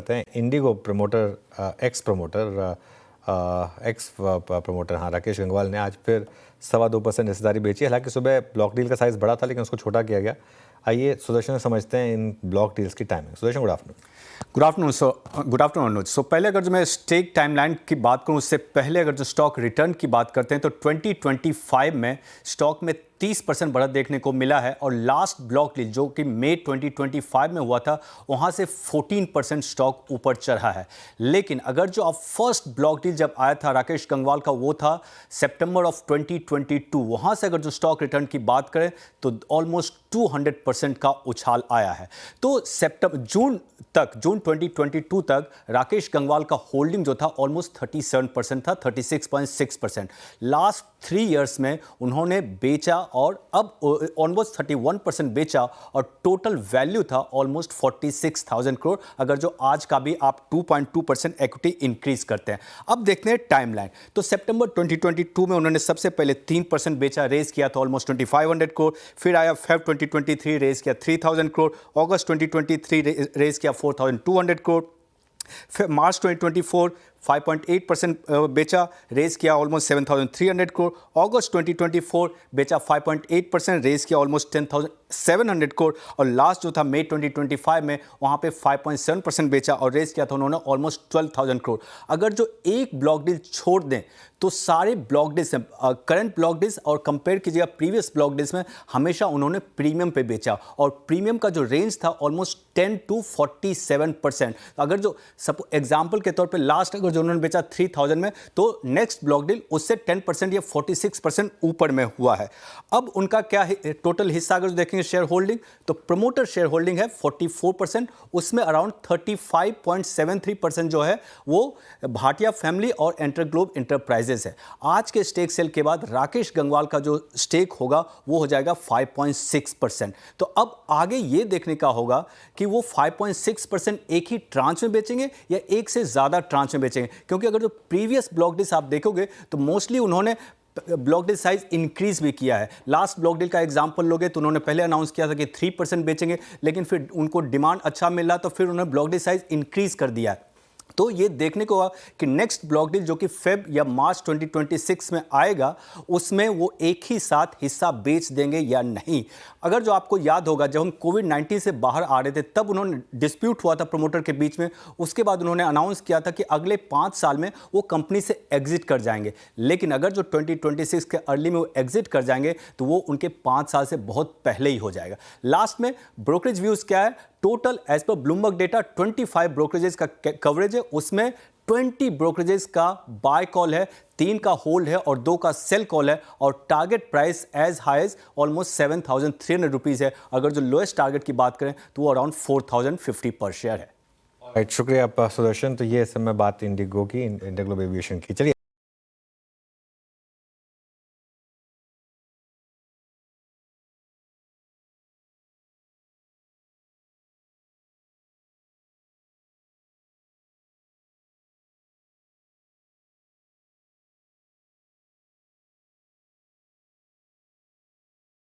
करते हैं Indigo promoter x promoter हाँ राकेश गंगवाल ने आज फिर 2.25% हिस्सेदारी बेची। हालांकि सुबह ब्लॉक डील का साइज़ बड़ा था लेकिन उसको छोटा किया गया। आइए सुदर्शन से समझते हैं इन ब्लॉक डील्स की timing. Sudarshan, good afternoon. Good afternoon Anuj. So पहले अगर जो मैं स्टेक टाइमलाइन की बात करूं, उससे पहले अगर जो स्टॉक रिटर्न की बात करते हैं तो 2025 में स्टॉक में 30% बढ़त देखने को मिला है और लास्ट ब्लॉक डील जो कि मई 2025 में हुआ था वहां से 14% स्टॉक ऊपर चढ़ा है। लेकिन अगर जो अब फर्स्ट ब्लॉक डील जब आया था राकेश गंगवाल का, वो था सितंबर ऑफ 2022, वहां से अगर जो स्टॉक रिटर्न की बात करें तो ऑलमोस्ट 200% का उछाल आया है। तो जून 2022 तक राकेश गंगवाल का होल्डिंग जो था ऑलमोस्ट 37% था, 36.6%। लास्ट 3 इयर्स में उन्होंने बेचा और अब ऑलमोस्ट 31% बेचा और टोटल वैल्यू था ऑलमोस्ट 46,000 करोड़, अगर जो आज का भी आप 2.2% इक्विटी इंक्रीज करते हैं। अब देखते हैं टाइमलाइन। तो सितंबर 2022 में उन्होंने सबसे पहले 3% बेचा, रेज किया था ऑलमोस्ट 2500 करोड़। फिर आया फेब 2023, रेज किया 3000 करोड़। अगस्त 2023 रेज किया 4200 करोड़। फिर मार्च 2024 5.8% बेचा, रेज किया ऑलमोस्ट 7300 करोड़। अगस्त 2024 बेचा 5.8%, रेज किया ऑलमोस्ट 10700 करोड़। और लास्ट जो था मई 2025 में वहां पे 5.7% बेचा और रेज किया था उन्होंने ऑलमोस्ट 12,000 करोड़। अगर जो एक ब्लॉक डील छोड़ दें तो सारे block deals current block deals और कंपेयर कीजिएगा प्रीवियस ब्लॉक डील्स में हमेशा उन्होंने प्रीमियम पे बेचा और प्रीमियम का जो रेंज था ऑलमोस्ट 10 to 47%। अगर जो एग्जांपल के तौर पे लास्ट अगर जो उन्होंने बेचा 3000 में, तो नेक्स्ट ब्लॉक डील उससे 10% या 46% ऊपर में हुआ है। अब उनका क्या है टोटल हिस्सा अगर देखेंगे शेयर होल्डिंग, तो प्रमोटर शेयर होल्डिंग है 44%, उसमें अराउंड 35.73% जो है वो भाटिया फैमिली और एंटरग्लोब इंटरप्राइजेस है। आज के स्टेक सेल के बाद राकेश गंगवाल का जो स्टेक होगा वो हो जाएगा 5.6%। तो अब आगे ये देखने का होगा कि वो 5.6% एक ही ट्रांच में बेचेंगे या एक से ज्यादा ट्रांच में बेचेंगे, क्योंकि अगर जो प्रीवियस ब्लॉक डील्स आप देखोगे तो मोस्टली उन्होंने ब्लॉक डील साइज इंक्रीज भी किया है। लास्ट ब्लॉक डील का एग्जांपल लोगे तो उन्होंने पहले अनाउंस किया था कि 3% बेचेंगे, लेकिन फिर उनको डिमांड अच्छा मिल रहा तो फिर उन्होंने ब्लॉक डील साइज इंक्रीज कर दिया है। तो ये देखने को होगा कि नेक्स्ट ब्लॉक डील जो कि फेब या मार्च 2026 में आएगा उसमें वो एक ही साथ हिस्सा बेच देंगे या नहीं। अगर जो आपको याद होगा जब हम कोविड-19 से बाहर आ रहे थे तब उन्होंने डिस्प्यूट हुआ था प्रमोटर के बीच में, उसके बाद उन्होंने अनाउंस किया था कि अगले 5 साल में वो कंपनी से एग्जिट कर जाएंगे। लेकिन अगर जो 2026 के अर्ली में वो एग्जिट कर जाएंगे तो वो उनके 5 साल से बहुत पहले ही हो जाएगा। लास्ट में ब्रोकरेज व्यूज क्या है, total as per Bloomberg data 25 brokerages का कवरेज है, उसमें 20 ब्रोकरेजेस का बाय कॉल है, 3 का होल्ड है और 2 का सेल कॉल है और target price as high as almost 7,300 rupees है। अगर जो लोएस्ट टारगेट की बात करें तो वो अराउंड 4,050 पर शेयर है। शुक्रिया सुदर्शन। तो ये समय बात इंडिगो की, इंडिगो एविएशन की। चलिए